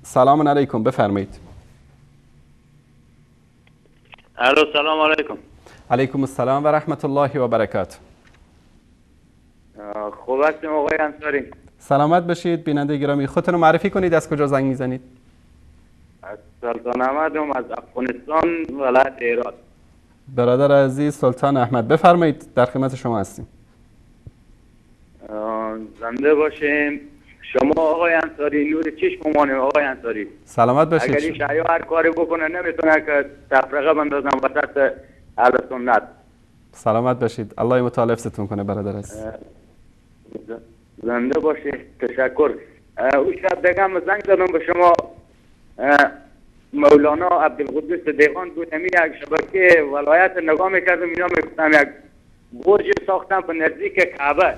سلام علیکم، بفرمایید. الو، سلام علیکم. علیکم السلام و رحمت الله و برکاته. خوب هستیم آقای انصاری؟ سلامت باشید. بیننده گرامی، خودتون رو معرفی کنید، از کجا زنگ میزنید؟ از سلطان احمد از افغانستان، ولایت هرات. برادر عزیز سلطان احمد، بفرمایید، در خدمت شما هستیم. زنده باشیم. شما آقای انصاری نور چشممانه. آقای انصاری سلامت باشید. اگر این شیعه هر کاری بکنه نمیتونه که تفرقه بندازن وسط اهل سنت. سلامت باشید، الله متعال حفظتون کنه برادر عزیز. زنده باشید. تشکر. اون شب دیگه هم زنگ زدم به شما. مولانا عبدالقدوس دیوان بود، همین یک شبکه ولایت نگاه میکردم، اینا میگفتم یک برج ساختم به نزدیک کعبه.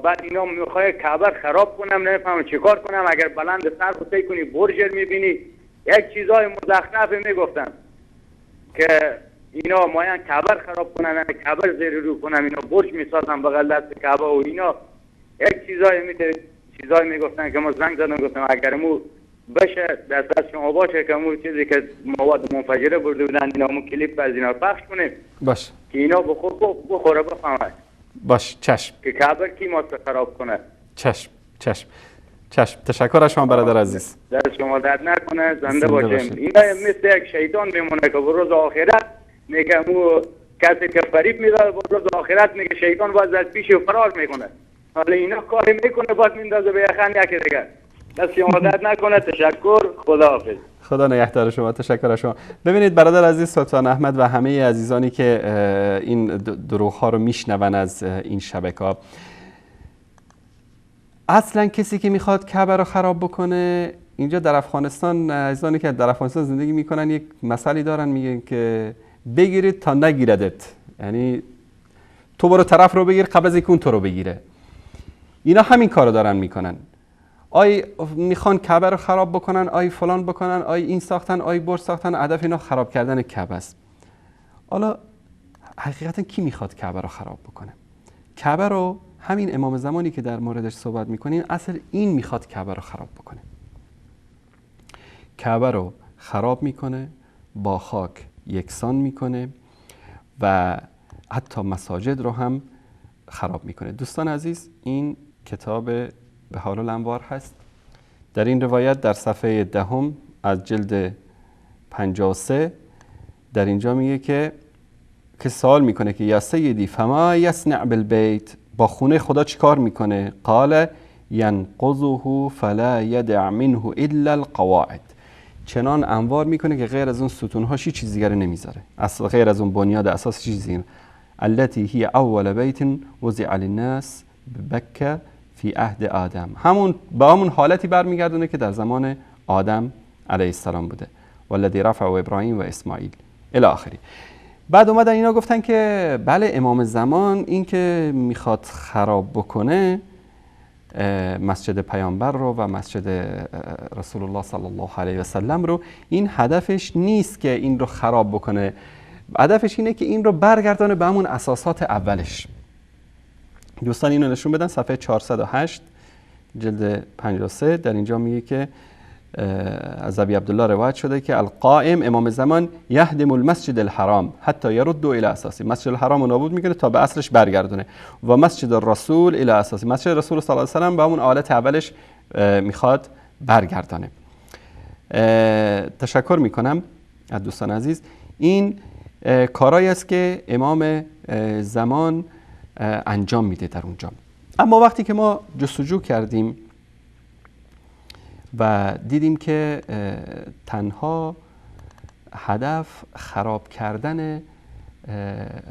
بعد اینا میخوای کعبه خراب کنم، نمیفهمم چیکار کنم. اگر بلند سر بوتی کنی برج میبینی، یک چیزای مزخرف میگفتن که اینا ماین کعبه خراب کنن، کعبه زیر رو کنم، اینا برج میسازن بغل دست کعبه و اینا یک چیزای میگفتن که ما زنگ زدم گفتم اگر مو بشه دست شما باشه که مو چیزی که مواد منفجره برده بودن اینا مو کلیپ از اینا پخش کنیم باش که اینا بخوره بفهمه. باش، چشم. که کعبه کی ما خراب کنه. چشم چشم چشم. تشکر از شما برادر عزیز. دست شما درد نکنه. زنده باشیم. اینا مثل یک شیطان میمونه که به روز آخرت میگه مو کسی که فریب میده، به روز آخرت میگه شیطان باز از پیش فرار میکنه. حالا اینا کاری میکنه باز میندازه به یخن یکی دیگه. دست شما درد نکنه. تشکر. خداحافظ. خدا نگهدار شما. تشکر از شما. ببینید برادر عزیز سلطان احمد و همه عزیزانی که این دروغ ها رو میشنون از این شبکه‌ها، اصلا کسی که میخواد کعبه رو خراب بکنه، اینجا در افغانستان عزیزانی که در افغانستان زندگی میکنن یک مسئله دارن، میگن که بگیرید تا نگیردت، یعنی تو برو طرف رو بگیر قبل از اینکه اون تو رو بگیره. اینا همین کارو دارن میکنن. آی میخوان کعبه رو خراب بکنن، آی فلان بکنن، آی این ساختن، آی برج ساختن، هدف اینا خراب کردن کعبه است. حالا حقیقتا کی میخواد کعبه رو خراب بکنه؟ کعبه رو همین امام زمانی که در موردش صحبت میکنیم اصل این میخواد کعبه رو خراب بکنه. کعبه رو خراب میکنه، با خاک یکسان میکنه و حتی مساجد رو هم خراب میکنه. دوستان عزیز، این کتاب بهار الانوار هست. در این روایت در صفحه 10 از جلد 53 در اینجا میگه که سوال میکنه که یا سیدی فما یصنع بالبیت، با خونه خدا چیکار میکنه؟ قال ینقضه فلا یدع منه الا القواعد، چنان انوار میکنه که غیر از اون ستونهاش هیچ چیز دیگه نمیذاره، اصلا غیر از اون بنیاد اساس چیز دیگه. التي هي اول بیت وضع للناس ببکه فی عهد آدم، همون حالتی برمیگردونه که در زمان آدم علیه السلام بوده. والذی رفع ابراهیم و اسماعیل الی آخری. بعد اومدن اینا گفتن که بله امام زمان این که میخواد خراب بکنه مسجد پیامبر رو و مسجد رسول الله صلی الله علیه و سلم رو، این هدفش نیست که این رو خراب بکنه، هدفش اینه که این رو برگردانه به همون اساسات اولش. دوستان اینو نشون بدن. صفحه 408 جلد 53 در اینجا میگه که از ابی عبدالله روایت شده که القائم امام زمان یهدم المسجد الحرام حتی یرد الی اساسی، مسجد الحرام رو نابود میکنه تا به اصلش برگردونه، و مسجد الرسول الی اساسی، مسجد رسول صلی الله علیه و سلم به همون حالت اولش میخواد برگردانه. تشکر میکنم از دوستان عزیز. این کارایی است که امام زمان انجام میده در اونجا. اما وقتی که ما جستجو کردیم و دیدیم که تنها هدف خراب کردن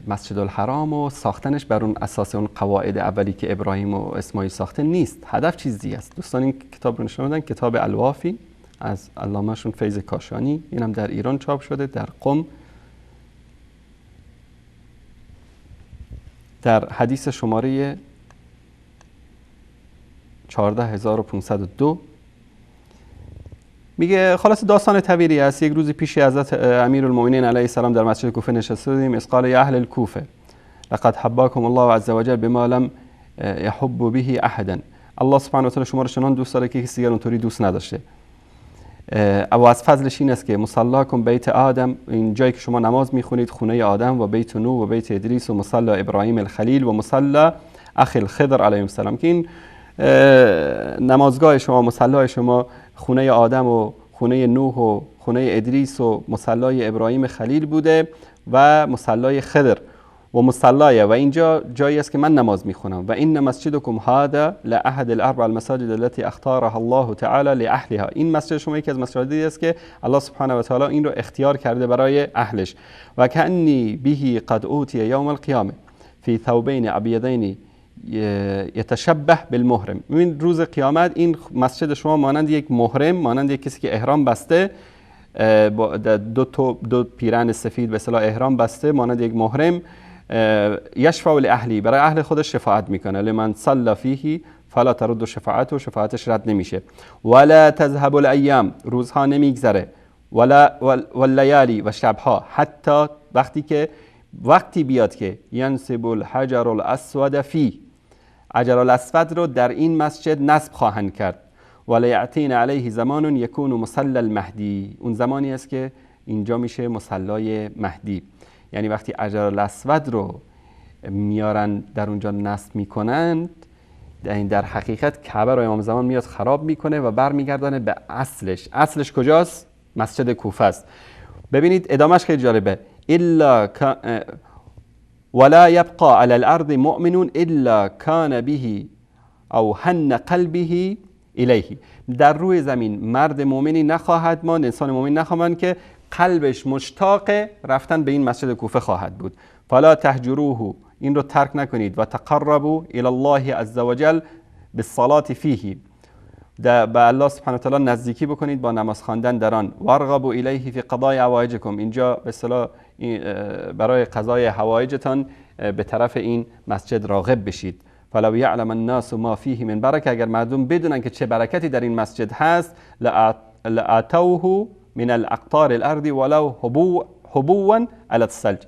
مسجد الحرام و ساختنش بر اون اساس اون قواعد اولی که ابراهیم و اسماعیل ساخته نیست، هدف چیز دیگه است. دوستان این کتاب رو نشون بدن، کتاب الوافی از علامه شون فیض کاشانی، اینم در ایران چاپ شده در قم. در حدیث شماره 14502 میگه خلاص داستان طویلی است. یک روزی پیش حضرت امیرالمومنین علیه السلام در مسجد کوفه نشسته بودیم. اذ قال یا اهل الکوفه لقد حباکم الله عز وجل بما لم يحب به احدا. الله سبحانه و تعالی شما رو چنان دوست داره که کسی دیگر اونطوری دوست نداشته. و از فضلش این است که مصلاکم بیت آدم، این جایی که شما نماز میخونید خونه آدم، و بیت نوح و بیت ادریس و مصلا ابراهیم الخلیل و مصلا اخی الخضر علیه السلام، که این نمازگاه شما، مصلای شما خونه آدم و خونه نوح و خونه ادریس و مصلای ابراهیم خلیل بوده و مصلای خضر و مصلای، و اینجا جایی است که من نماز میخونم. و این مسجدکم هذا لاحد الاربع المساجد التي اختارها الله تعالی لاهلها. این مسجد شما یکی از مساجدی است که الله سبحانه و تعالی این رو اختیار کرده برای اهلش. و کانی به قد اوتی یوم القیامه فی ثوبین ابیضین یتشبه بالمحرم. این روز قیامت این مسجد شما مانند یک محرم، مانند یک کسی که احرام بسته، دو پیرهن سفید به اصطلاح احرام بسته، مانند یک محرم، یشفع لاهلی، برای اهل خودش شفاعت میکنه. لمن صلى فیه فلا ترد شفاعته، شفاعتش رد نمیشه. ولا تذهب الایام، روزها نمیگذره، واللیالی و شبها، حتی وقتی بیاد که ینصب الحجر الاسود فی، حجر الاسود رو در این مسجد نصب خواهند کرد. ولا یعتین علیه زمان یکون مصلی المهدی، اون زمانی است که اینجا میشه مصلای مهدی. یعنی وقتی حجر الاسود رو میارن در اونجا نصب میکنند، در حقیقت کعبه رو امام زمان میاد خراب میکنه و برمیگردانه به اصلش. اصلش کجاست؟ مسجد کوفه است. ببینید ادامهش خیلی جالبه. ولا يبقى على الارض مؤمن الا كان به او هن قلبه الیه. در روی زمین مرد مؤمنی نخواهد ماند، انسان مؤمن نخواهد که قلبش مشتاق رفتن به این مسجد کوفه خواهد بود. فلا تهجروه، این رو ترک نکنید. و تقربوا الی الله عز وجل بالصلاه فیه، به الله سبحانه و تعالی نزدیکی بکنید با نماز خواندن در آن. وارغبوا الیه فی قضاء حوائجکم، اینجا به اصطلاح برای قضای حوائجتان به طرف این مسجد راغب بشید. فلو یعلم الناس ما فیه من برکه، اگر مردم بدونن که چه برکتی در این مسجد هست، لاتوه من الاقطار الارض ولو حبوا علی الثلج،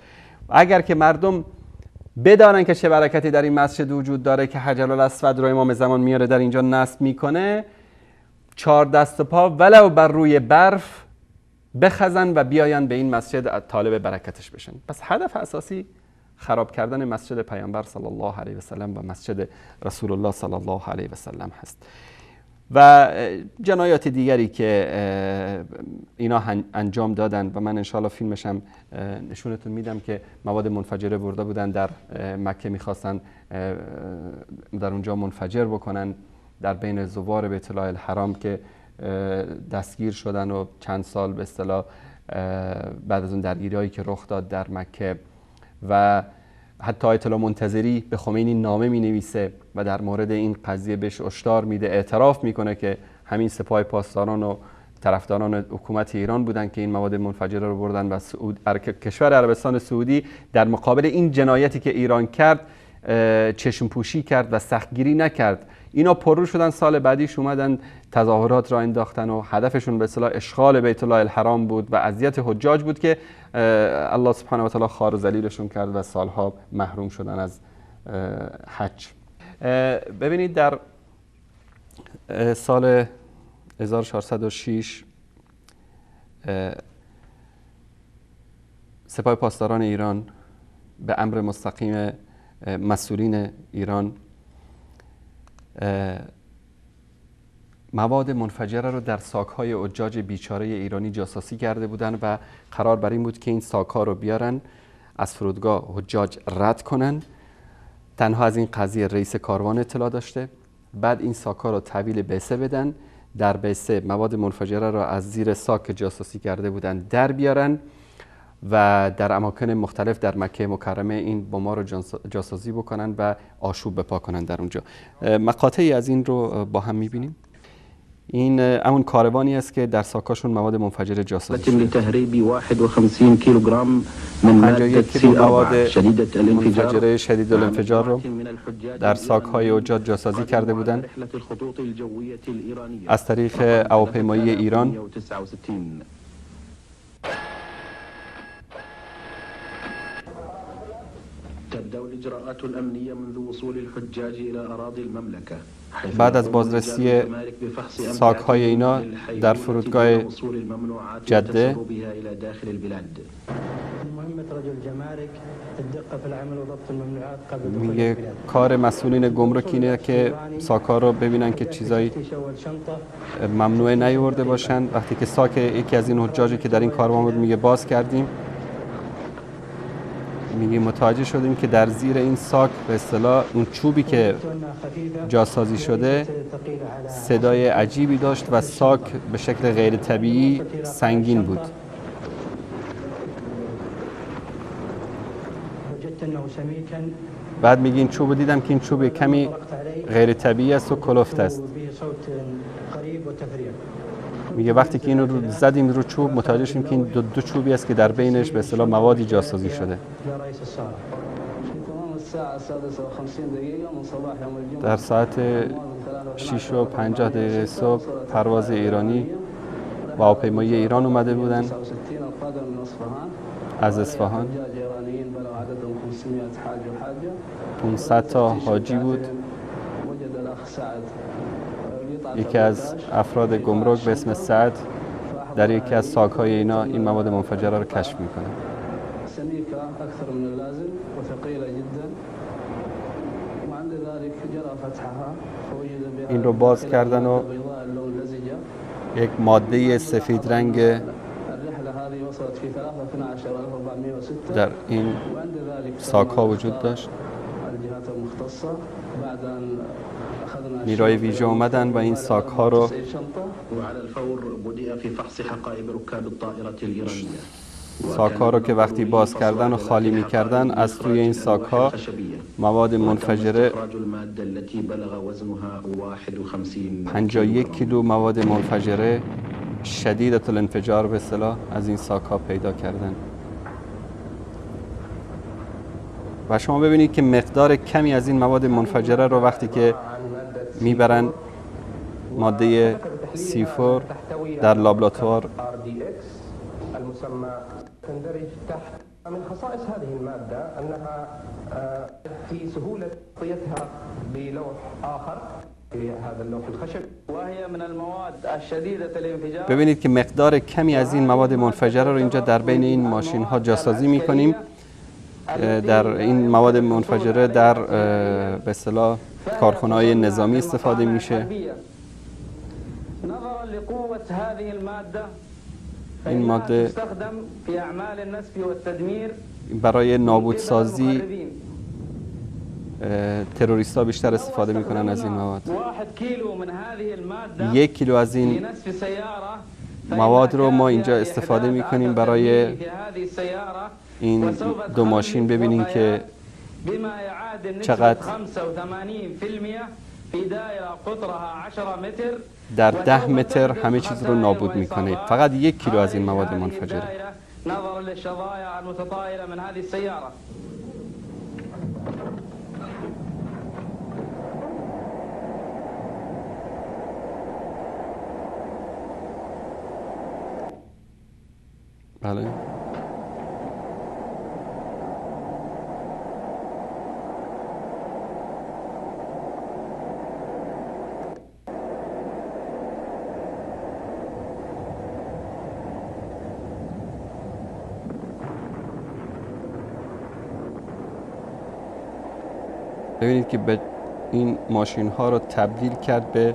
اگر که مردم بدانن که چه برکتی در این مسجد وجود داره که حجر الاسود رو امام زمان میاره در اینجا نصب میکنه، 4 دست پا ولو بر روی برف بخزن و بیاین به این مسجد طالب برکتش بشن. پس هدف اساسی خراب کردن مسجد پیامبر صلی الله علیه و سلم و مسجد رسول الله صلی الله علیه و سلم هست. و جنایات دیگری که اینا انجام دادن و من انشاءالله فیلمش هم نشونتون میدم که مواد منفجره برده بودن در مکه، میخواستن در اونجا منفجر بکنن در بین زوار بیت الله الحرام که دستگیر شدن و چند سال به اصطلاح بعد از اون درگیری‌هایی که رخ داد در مکه. و حتی آیت الله منتظری به خمینی نامه می‌نویسه و در مورد این قضیه بهش هشدار میده، اعتراف میکنه که همین سپاه پاسداران و طرفداران حکومت ایران بودن که این مواد منفجره رو بردن و کشور عربستان سعودی در مقابل این جنایتی که ایران کرد چشم پوشی کرد و سختگیری نکرد. اینا پررو شدن، سال بعدیش اومدن تظاهرات را انداختن و هدفشون به اصطلاح اشغال بیت الله الحرام بود و اذیت حجاج بود که الله سبحانه و تعالی خوار و ذلیلشون کرد و سالها محروم شدن از حج. ببینید در سال 1406 سپاه پاسداران ایران به امر مستقیم مسئولین ایران مواد منفجره رو در ساک‌های حجاج بیچاره ایرانی جاسوسی کرده بودن و قرار بر این بود که این ساک‌ها رو بیارن از فرودگاه حجاج رد کنن. تنها از این قضیه رئیس کاروان اطلاع داشته. بعد این ساک‌ها رو تحویل بعثه بدن، در بعثه مواد منفجره رو از زیر ساک جاسوسی کرده بودن در بیارن و در اماکن مختلف در مکه مکرمه این بمب‌ها رو جاسوسی بکنن و آشوب بپا کنن در اونجا. مقاطعی از این رو با هم می‌بینیم. این همون کاروانی است که در ساکاشون مواد منفجره جاسازی شده. لتهريب 51 کیلوگرم من ماده 51 کیلو مواد شدیدة الانفجار منفجره شدید الانفجار رو در ساک‌های حجاج جاسازی کرده بودند از طریق هواپیمایی ایران. تبدأ الإجراءات الأمنية منذ وصول الحجاج إلى أراضي المملكة. بعد از بازرسی ساک‌های اینا در فرودگاه جده میگه کار مسئولین گمرک اینه که ساک‌ها رو ببینن که چیزایی ممنوعه نیورده باشن. وقتی که ساک یکی از این حجاجی که در این کاروان بود میگه باز کردیم، میگه متوجه شدیم که در زیر این ساک به اصطلاح اون چوبی که جاسازی شده صدای عجیبی داشت و ساک به شکل غیر طبیعی سنگین بود. بعد میگه این چوب دیدم که این چوب کمی غیر طبیعی است و کلفت است. میگه وقتی که اینو رو زدیم رو چوب متوجه شدیم که این دو چوبی است که در بینش به اصطلاح موادی جاسازی شده. در ساعت 6:50 صبح پرواز ایرانی و هواپیمایی ایران اومده بودن از اصفهان. 500 تا حاجی بود. یکی از افراد گمرک به اسم سعد در یکی از ساک‌های اینا این مواد منفجره رو کشف میکنه. این رو باز کردن و یک ماده سفید رنگ در این ساک‌ها وجود داشت. نیروی ویژه اومدن و این ساک‌ها رو ساک‌ها رو که وقتی باز کردن و خالی می‌کردن از توی این ساک‌ها مواد منفجره 51 کیلو مواد منفجره شدیدة الانفجار به اصطلاح از این ساک‌ها پیدا کردن. و شما ببینید که مقدار کمی از این مواد منفجره رو وقتی که میبرن ماده C4 در لابراتوار تندرج تحت من خصائص هذه المادة أنها في سهولة تغطيتها بلوح آخر في هذا اللوح الخشب وهي من المواد الشديدة الانفجار. ببینید که مقدار کمی از این مواد منفجره رو اینجا در بین این ماشین ها جاسازی میکنیم. در این مواد منفجره در به اصطلاح کارخانه‌های نظامی استفاده میشه. نظرا لقوة هذه المادة این ماده برای نابودسازی تروریست‌ها بیشتر استفاده میکنن از این مواد. 1 کیلو از این مواد رو ما اینجا استفاده میکنیم برای این دو ماشین. ببینین که چقدر در 10 متر همه چیز رو نابود میکنه. فقط 1 کیلو از این مواد منفجره. بله. ببینید که به این ماشین ها رو تبدیل کرد به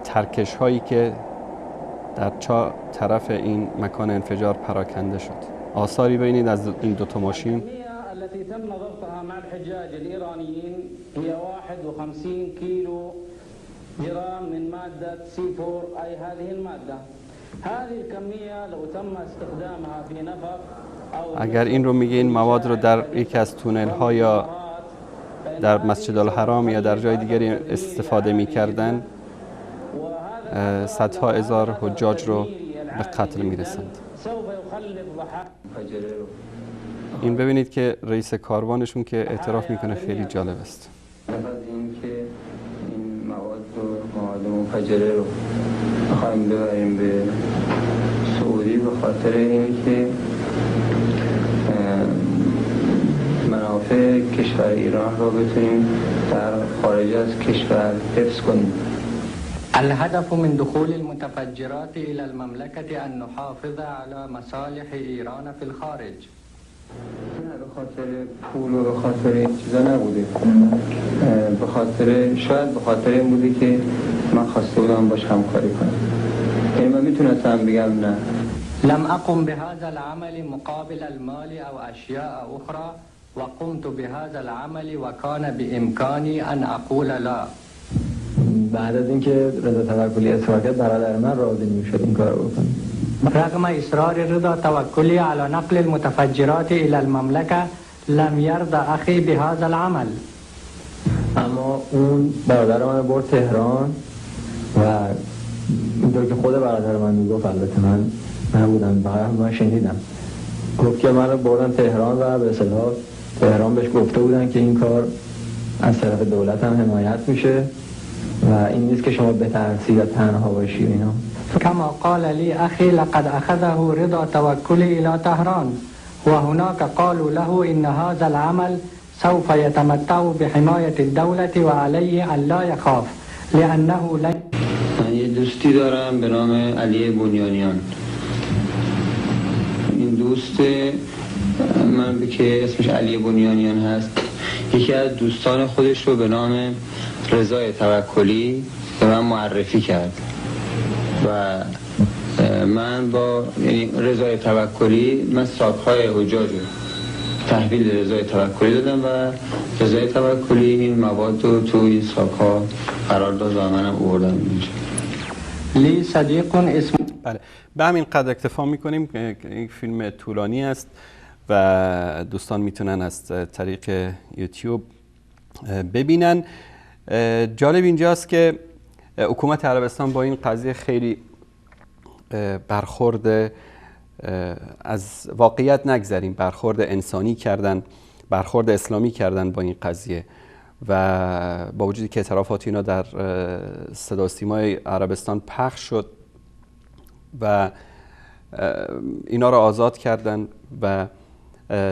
ترکش هایی که در طرف این مکان انفجار پراکنده شد. آثاری ببینید از این دوتا ماشین. التي تم ضبطها مع الحجاج الإيرانيين هي 51 كيلو جرام من مادة C4 أي هذه المادة. هذه الكمية لو تم استخدامها في نفق أو اگر این رو میگه این مواد رو در یکی از تونل ها یا در مسجد الحرام یا در جای دیگری استفاده می‌کردن صدها هزار حجاج رو به قتل میرسند. این ببینید که رئیس کاروانشون که اعتراف میکنه خیلی جالب است. این مواد منفجره رو بخوایم ببریم به سعودی به خاطر اینه که منافع کشور ایران رو بتونیم در خارج از کشور حفظ کنیم. الهدف من دخول المتفجرات إلى المملكة أن نحافظ على مصالح إيران في الخارج. نه به خاطر پول و به خاطر این چیزا نبوده، به خاطر شاید به خاطر این بوده که من خواسته بودم باش همکاری کنم. یعنی من میتونستم بگم نه. لم أقم بهذا العمل مقابل المال أو أشياء أخرى وقمت بهذا العمل وكان بإمكاني أن أقول لا. بعد از اینکه رضا توکلی اصرار کرد برادر من راضی نمیشد این کارو بکنه. رغم إصرار رضا توكلي على نقل المتفجرات إلى المملكة لم يرضى أخي بهذا العمل. اما اون برادر من برد تهران و اینطور که خود برادر من میگفت، البته من نبودم، فقط من شنیدم، گفت که من رو بردن تهران و به اصطلاح تهران بهش گفته بودن که این کار از طرف دولت هم حمایت میشه و این نیست که شما بترسی و تنها باشی اینا. كما قال لي أخي لقد أخذه رضا توكلي إلى طهران وهناك قالوا له إن هذا العمل سوف يتمتع بحماية الدولة وعليه أن لا يخاف لأنه لن. من یه دوستی دارم به نام علی بنیانیان. این دوست من که اسمش علی بنیانیان هست، یکی از دوستان خودش رو به نام رضا توکلی به من معرفی کرد و من با رضا توکلی من ساک‌های حجاج رو تحویل رضا توکلی دادم و رضا توکلی این مواد رو تو این ساک‌ها قرار داد و منم آوردم اینجا. لی صدیق اسم. بله، به همین قدر اکتفا میکنیم. این فیلم طولانی است و دوستان میتونن از طریق یوتیوب ببینن. جالب اینجاست که حکومت عربستان با این قضیه خیلی برخورد از واقعیت نگذریم، برخورد انسانی کردن، برخورد اسلامی کردن با این قضیه و با وجودی که اعترافات اینا در صدا و سیمای عربستان پخش شد و اینا را آزاد کردن و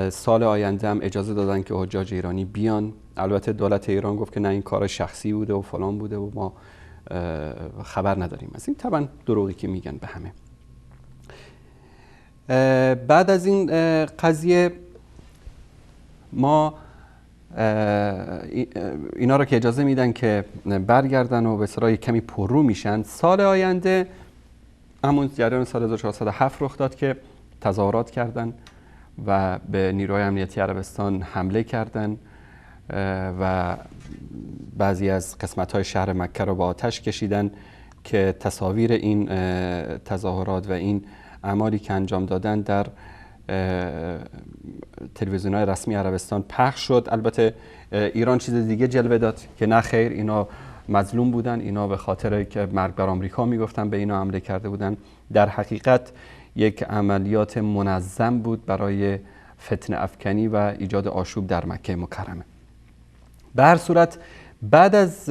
سال آینده هم اجازه دادن که حجاج ایرانی بیان. البته دولت ایران گفت که نه، این کار شخصی بوده و فلان بوده و ما خبر نداریم از این. طبعا دروغی که میگن به همه. بعد از این قضیه ما اینا رو که اجازه میدن که برگردن و به اصطلاح کمی پررو میشن، سال آینده همون جریان سال 1407 رخ داد که تظاهرات کردن و به نیروهای امنیتی عربستان حمله کردن و بعضی از قسمت‌های شهر مکه رو با آتش کشیدن که تصاویر این تظاهرات و این اعمالی که انجام دادن در تلویزیون‌های رسمی عربستان پخش شد. البته ایران چیز دیگه جلوه داد که نه خیر، اینا مظلوم بودن، اینا به خاطر که مرگ بر آمریکا میگفتن به اینا حمله کرده بودن. در حقیقت یک عملیات منظم بود برای فتنه افکنی و ایجاد آشوب در مکه مکرمه. به هر صورت بعد از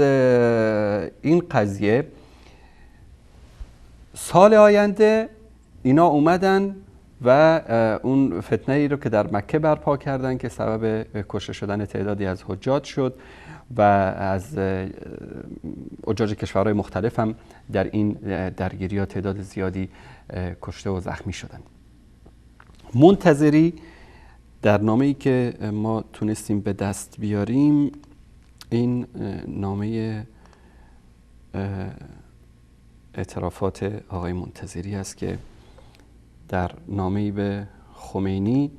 این قضیه سال آینده اینا اومدن و اون فتنه ای رو که در مکه برپا کردن که سبب کشته شدن تعدادی از حجاج شد و از حجاج کشورهای مختلف هم در این درگیری‌ها تعداد زیادی کشته و زخمی شدن. منتظری در نامه‌ای که ما تونستیم به دست بیاریم، این نامه اعترافات آقای منتظری است که در نامه‌ای به خمینی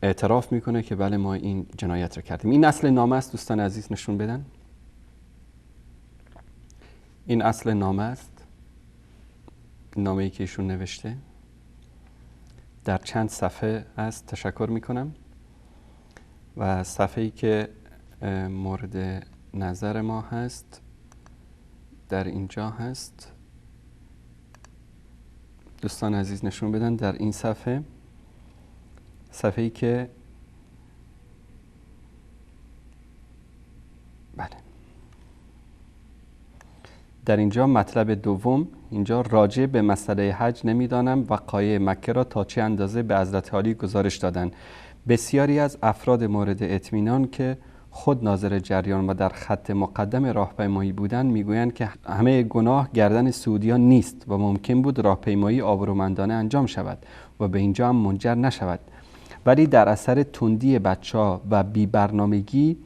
اعتراف میکنه که بله ما این جنایت رو کردیم. این اصل نامه است دوستان عزیز، نشون بدن. این اصل نامه است، نامه‌ای که ایشون نوشته در چند صفحه است. تشکر میکنم. و صفحه‌ای که مورد نظر ما هست در اینجا هست. دوستان عزیز نشون بدن در این صفحه‌ای که بله در اینجا مطلب دوم، اینجا راجع به مسئله حج نمیدانم وقایع مکه را تا چه اندازه به حضرت علی گزارش دادند. بسیاری از افراد مورد اطمینان که خود ناظر جریان و در خط مقدم راهپیمایی بودند میگویند که همه گناه گردن سعودیان نیست و ممکن بود راهپیمایی آبرومندانه انجام شود و به اینجا هم منجر نشود، ولی در اثر تندی بچه‌ها و بی‌برنامگی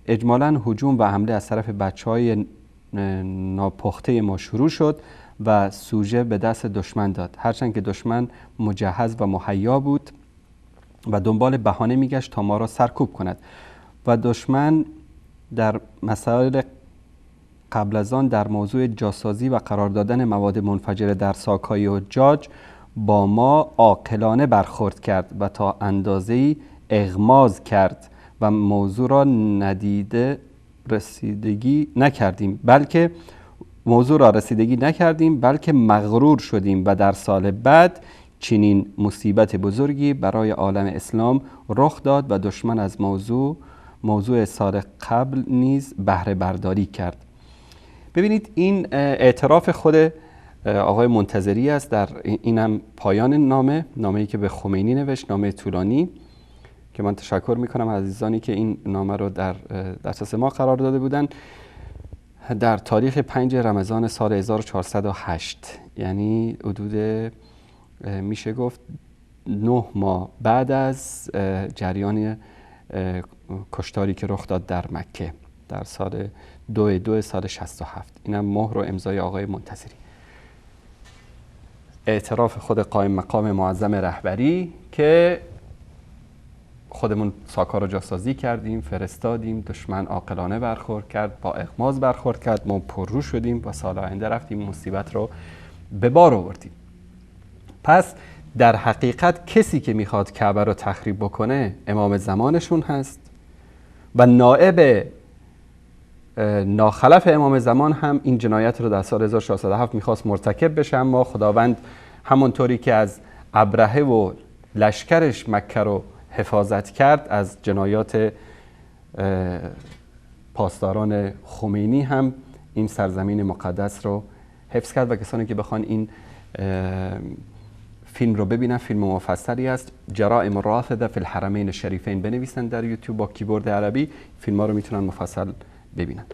اجمالاً هجوم و حمله از طرف بچه‌های ناپخته ما شروع شد و سوژه به دست دشمن داد، هرچند که دشمن مجهز و مهیا بود و دنبال بهانه میگشت تا ما را سرکوب کند و دشمن در مسائل قبل از آن در موضوع جاسازی و قرار دادن مواد منفجره در ساک‌های حجاج با ما عاقلانه برخورد کرد و تا اندازه‌ای اغماض کرد و موضوع را ندیده رسیدگی نکردیم بلکه مغرور شدیم و در سال بعد چنین مصیبت بزرگی برای عالم اسلام رخ داد و دشمن از موضوع سال قبل نیز بهره برداری کرد. ببینید این اعتراف خود آقای منتظری است. در اینم پایان نامه‌ای که به خمینی نوشت، نامه طولانی که من تشکر میکنم از عزیزانی که این نامه رو در دسترس ما قرار داده بودن. در تاریخ 5 رمضان سال 1408، یعنی حدود میشه گفت 9 ماه بعد از جریان کشتاری که رخ داد در مکه در سال 2 سال 67. اینم مهر و امضای آقای منتظری. اعتراف خود قائم مقام معظم رهبری که خودمون ساکا رو جاسازی کردیم، فرستادیم، دشمن عاقلانه برخورد کرد، با اغماض برخورد کرد، ما پررو شدیم و سال آینده رفتیم مصیبت رو به بار آوردیم. پس در حقیقت کسی که میخواد کعبه رو تخریب بکنه امام زمانشون هست و نائب ناخلف امام زمان هم این جنایت رو در سال 1407 میخواست مرتکب بشه، اما خداوند همونطوری که از ابرهه و لشکرش مکه رو حفاظت کرد، از جنایات پاسداران خمینی هم این سرزمین مقدس رو حفظ کرد. و کسانی که بخوان این فیلم رو ببینن، فیلم مفصلی است، جرائم رافضه فی الحرمین الشریفین، بنویسن در یوتیوب با کیبورد عربی، فیلم ها رو میتونن مفصل ببینن.